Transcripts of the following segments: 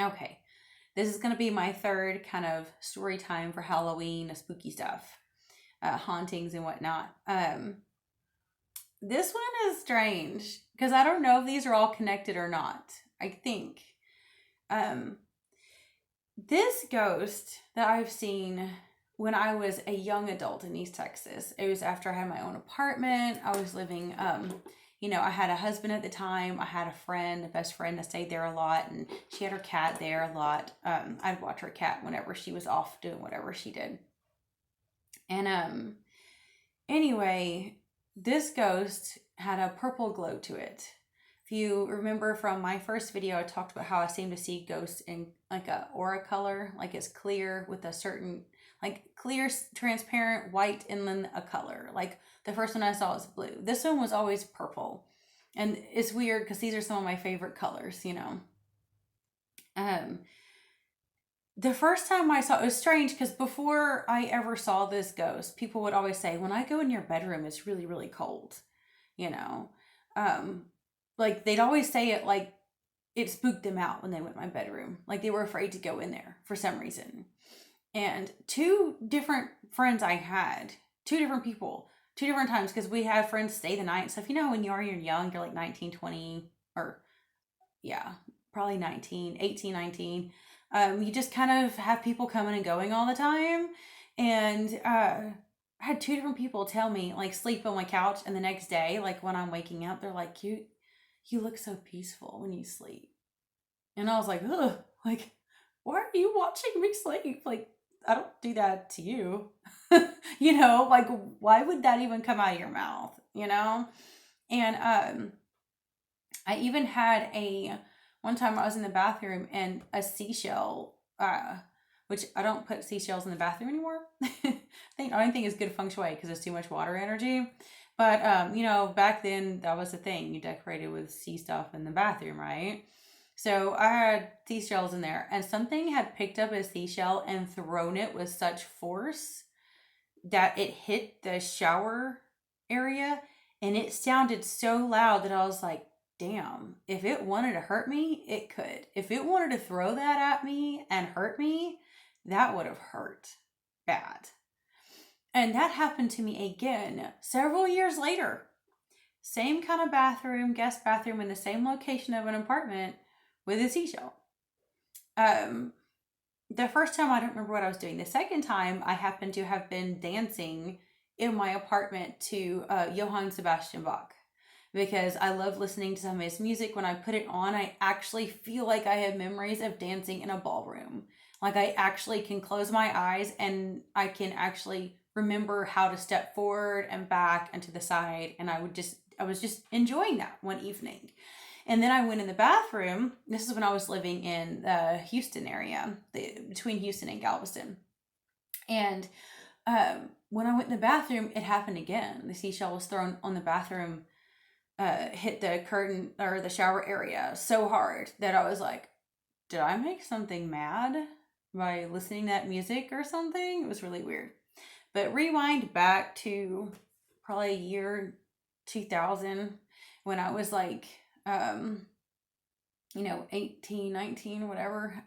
Okay. This is going to be my third kind of story time for Halloween, spooky stuff, hauntings and whatnot. This one is strange because I don't know if these are all connected or not. I think. Um, this ghost that I've seen when I was a young adult in East Texas, it was after I had my own apartment. I was living, I had a husband at the time. I had a friend, a best friend that stayed there a lot, and she had her cat there a lot. I'd watch her cat whenever she was off doing whatever she did. And anyway, this ghost had a purple glow to it. If you remember from my first video, I talked about how I seem to see ghosts in like a aura color, like it's clear with a certain, like clear, transparent, white, and then a color. Like the first one I saw was blue. This one was always purple. And it's weird because these are some of my favorite colors, you know. Um, the first time I saw it was strange because before I ever saw this ghost, people would always say, when I go in your bedroom, it's really, really cold, you know. Um, like they'd always say it like it spooked them out when they went in my bedroom. Like they were afraid to go in there for some reason. And two different friends I had, two different people, two different times, because we had friends stay the night and stuff. You know, when you're young, you're like 19, 20, or yeah, probably 19, 18, 19. You just kind of have people coming and going all the time. And I had two different people tell me, like, sleep on my couch, and the next day, like, when I'm waking up, they're like, you look so peaceful when you sleep. And I was like, ugh, like, why are you watching me sleep? Like, I don't do that to you. Like, why would that even come out of your mouth, you know? And I even had one time I was in the bathroom and a seashell, which I don't put seashells in the bathroom anymore. I don't think it's good feng shui because it's too much water energy. But, back then that was the thing. You decorated with sea stuff in the bathroom, right? So I had seashells in there, and something had picked up a seashell and thrown it with such force that it hit the shower area, and it sounded so loud that I was like, damn, if it wanted to hurt me, it could. If it wanted to throw that at me and hurt me, that would have hurt bad. And that happened to me again several years later. Same kind of bathroom, guest bathroom in the same location of an apartment with a seashell. Um, the first time I don't remember what I was doing. The second time I happened to have been dancing in my apartment to Johann Sebastian Bach because I love listening to some of his music. When I put it on, I actually feel like I have memories of dancing in a ballroom. Like I actually can close my eyes and I can actually remember how to step forward and back and to the side. And I was just enjoying that one evening. And then I went in the bathroom. This is when I was living in the Houston area, between Houston and Galveston. And when I went in the bathroom, it happened again. The seashell was thrown on the bathroom, hit the curtain or the shower area so hard that I was like, did I make something mad by listening to that music or something? It was really weird. But rewind back to probably year 2000 when I was like, 18, 19, whatever.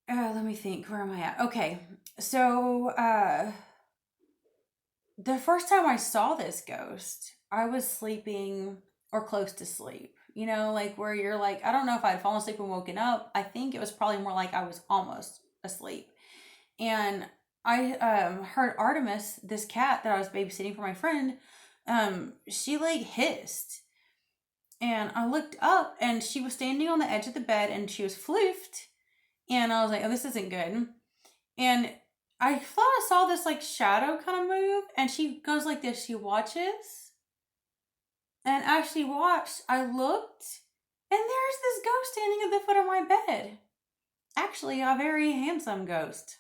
Let me think, where am I at? Okay. So, the first time I saw this ghost, I was sleeping or close to sleep. Like where you're like, I don't know if I'd fallen asleep and woken up. I think it was probably more like I was almost asleep. And I heard Artemis, this cat that I was babysitting for my friend, she like hissed. And I looked up and she was standing on the edge of the bed and she was floofed. And I was like, oh, this isn't good. And I thought I saw this like shadow kind of move. And she goes like this. She watches. And as she watched, I looked. And there's this ghost standing at the foot of my bed. Actually, a very handsome ghost.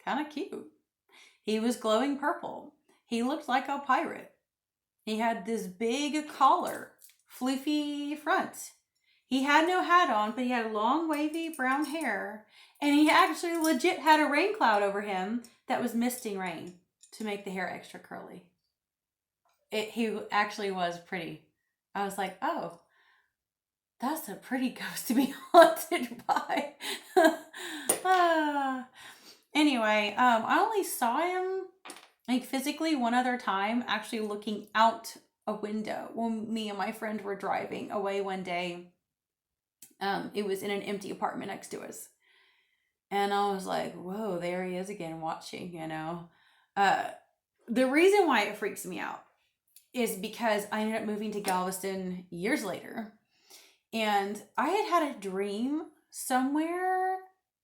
Kind of cute. He was glowing purple. He looked like a pirate. He had this big collar, floofy front. He had no hat on, but he had long, wavy brown hair. And he actually legit had a rain cloud over him that was misting rain to make the hair extra curly. He actually was pretty. I was like, oh. That's a pretty ghost to be haunted by. Ah. Anyway, I only saw him like physically one other time, actually looking out a window when me and my friend were driving away one day. It was in an empty apartment next to us. And I was like, whoa, there he is again watching, you know. The reason why it freaks me out is because I ended up moving to Galveston years later. And I had a dream somewhere.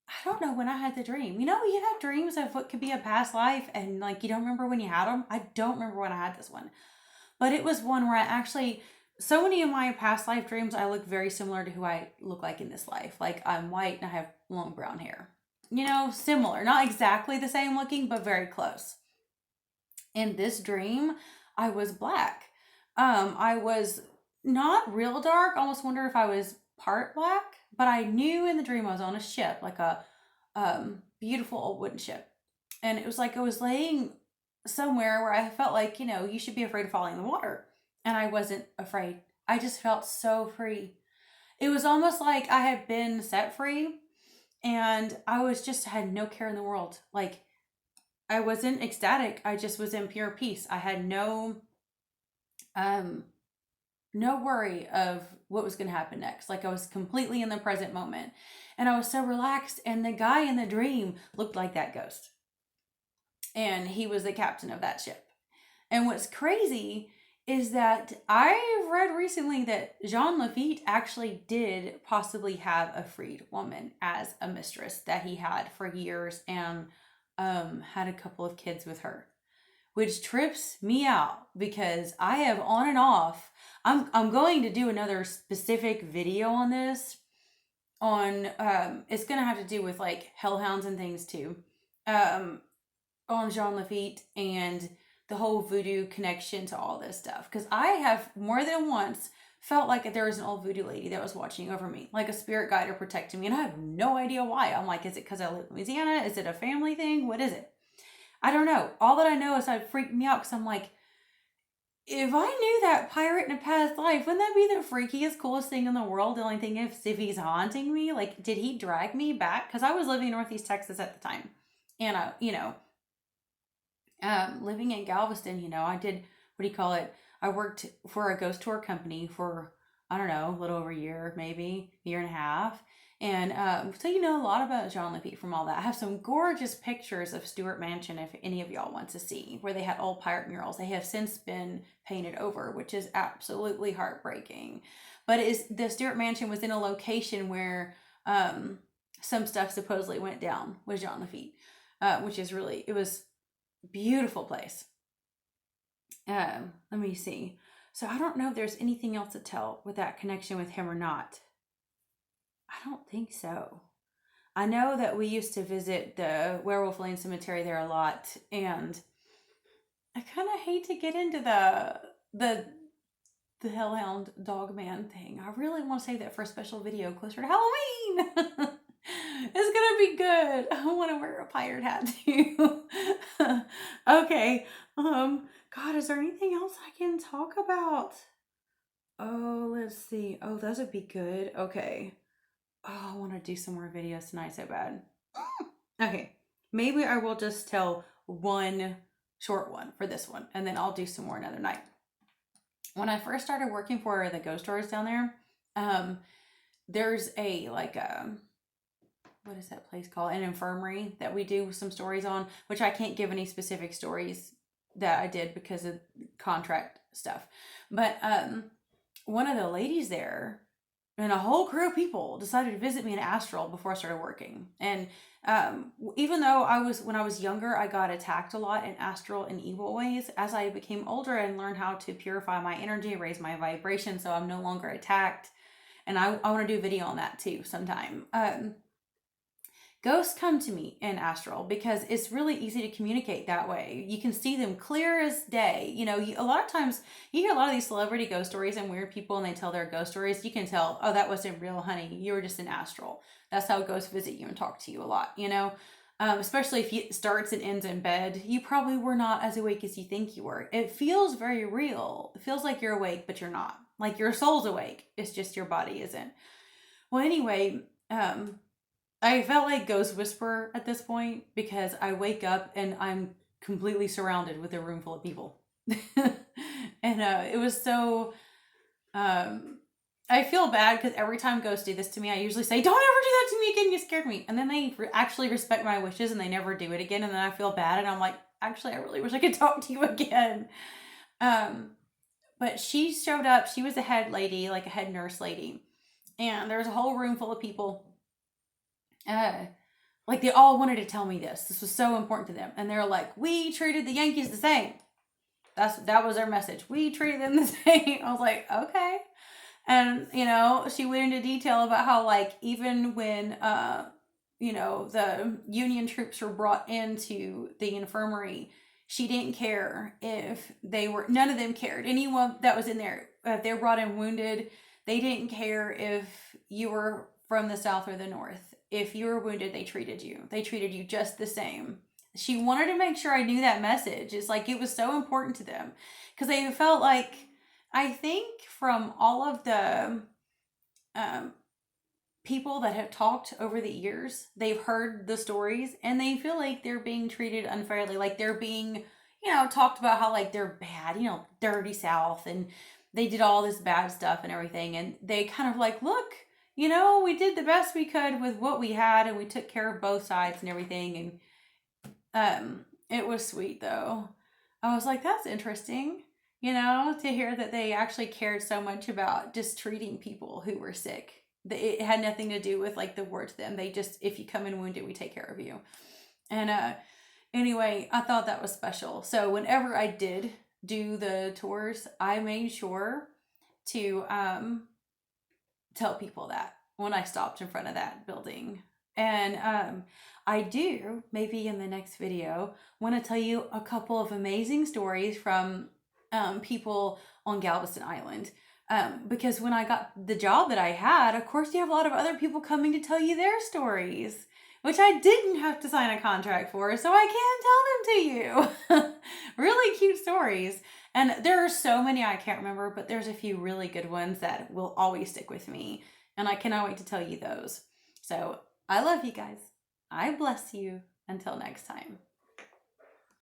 I don't know when I had the dream. You know, you have dreams of what could be a past life and like you don't remember when you had them. I don't remember when I had this one. But it was one where I actually, so many of my past life dreams, I look very similar to who I look like in this life. Like I'm white and I have long brown hair. You know, similar. Not exactly the same looking, but very close. In this dream, I was black. I was not real dark. I almost wonder if I was part black, but I knew in the dream I was on a ship, like a beautiful old wooden ship. And it was like I was laying somewhere where I felt like, you know, you should be afraid of falling in the water. And I wasn't afraid. I just felt so free. It was almost like I had been set free and I was just had no care in the world. Like I wasn't ecstatic. I just was in pure peace. I had no worry of what was going to happen next. Like I was completely in the present moment. And I was so relaxed. And the guy in the dream looked like that ghost. And he was the captain of that ship. And what's crazy is that I've read recently that Jean Lafitte actually did possibly have a freed woman as a mistress that he had for years and had a couple of kids with her, which trips me out because I have on and off. I'm going to do another specific video on this. It's gonna have to do with like hellhounds and things too. On Jean Lafitte and the whole voodoo connection to all this stuff. Because I have more than once felt like there was an old voodoo lady that was watching over me, like a spirit guide or protecting me. And I have no idea why. I'm like, is it because I live in Louisiana? Is it a family thing? What is it? I don't know. All that I know is it freaked me out because I'm like, if I knew that pirate in a past life, wouldn't that be the freakiest, coolest thing in the world? The only thing is, if he's haunting me, like, did he drag me back? Because I was living in Northeast Texas at the time. And, living in Galveston, you know, I did, what do you call it? I worked for a ghost tour company for, I don't know, a little over a year, maybe a year and a half. And so you know a lot about Jean Lafitte from all that. I have some gorgeous pictures of Stewart Mansion if any of y'all want to see, where they had old pirate murals. They have since been painted over, which is absolutely heartbreaking. But the Stewart Mansion was in a location where some stuff supposedly went down with Jean Lafitte, which is really, it was beautiful place. Let me see. So I don't know if there's anything else to tell with that connection with him or not. I don't think so. I know that we used to visit the Werewolf Lane Cemetery there a lot, and I kind of hate to get into the Hellhound Dogman thing. I really want to save that for a special video closer to Halloween. It's gonna be good. I want to wear a pirate hat too. Okay. God, is there anything else I can talk about? Oh, let's see. Oh, those would be good. Okay. Oh, I want to do some more videos tonight so bad. Okay. Maybe I will just tell one short one for this one, and then I'll do some more another night. When I first started working for the ghost tours down there, there's a what is that place called? An infirmary that we do some stories on, which I can't give any specific stories that I did because of contract stuff. But one of the ladies there and a whole crew of people decided to visit me in Astral before I started working. And even though when I was younger, I got attacked a lot in astral and evil ways. As I became older and learned how to purify my energy, raise my vibration, so I'm no longer attacked. And I want to do a video on that too sometime. Ghosts come to me in astral because it's really easy to communicate that way. You can see them clear as day. You know, a lot of times you hear a lot of these celebrity ghost stories and weird people and they tell their ghost stories. You can tell, oh, that wasn't real, honey. You were just in astral. That's how ghosts visit you and talk to you a lot, you know? Especially if it starts and ends in bed. You probably were not as awake as you think you were. It feels very real. It feels like you're awake, but you're not. Like your soul's awake. It's just your body isn't. Well, anyway, I felt like Ghost Whisperer at this point because I wake up and I'm completely surrounded with a room full of people. And it was so. I feel bad because every time ghosts do this to me, I usually say, "Don't ever do that to me again. You scared me." And then they actually respect my wishes and they never do it again. And then I feel bad and I'm like, actually, I really wish I could talk to you again. Um, but she showed up. She was a head lady, like a head nurse lady, and there was a whole room full of people. Like they all wanted to tell me this. This was so important to them, and they're like, "We treated the Yankees the same." That was their message. We treated them the same. I was like, okay. And she went into detail about how, like, even when the Union troops were brought into the infirmary, she didn't care if they were. None of them cared. Anyone that was in there, if they were brought in wounded, they didn't care if you were from the South or the North. If you were wounded, they treated you. They treated you just the same. She wanted to make sure I knew that message. It's like it was so important to them because they felt like, I think from all of the people that have talked over the years, they've heard the stories and they feel like they're being treated unfairly. Like they're being, talked about how like they're bad, dirty South, and they did all this bad stuff and everything. And they kind of like, look, we did the best we could with what we had and we took care of both sides and everything. And it was sweet though. I was like, that's interesting, to hear that they actually cared so much about just treating people who were sick. It had nothing to do with like the war to them. They just, if you come in wounded, we take care of you. And anyway, I thought that was special. So whenever I did do the tours, I made sure to tell people that when I stopped in front of that building. And I do, maybe in the next video, want to tell you a couple of amazing stories from people on Galveston Island. Because when I got the job that I had, of course, you have a lot of other people coming to tell you their stories, which I didn't have to sign a contract for, so I can tell them to you. Really cute stories. And there are so many I can't remember, but there's a few really good ones that will always stick with me. And I cannot wait to tell you those. So I love you guys. I bless you. Until next time.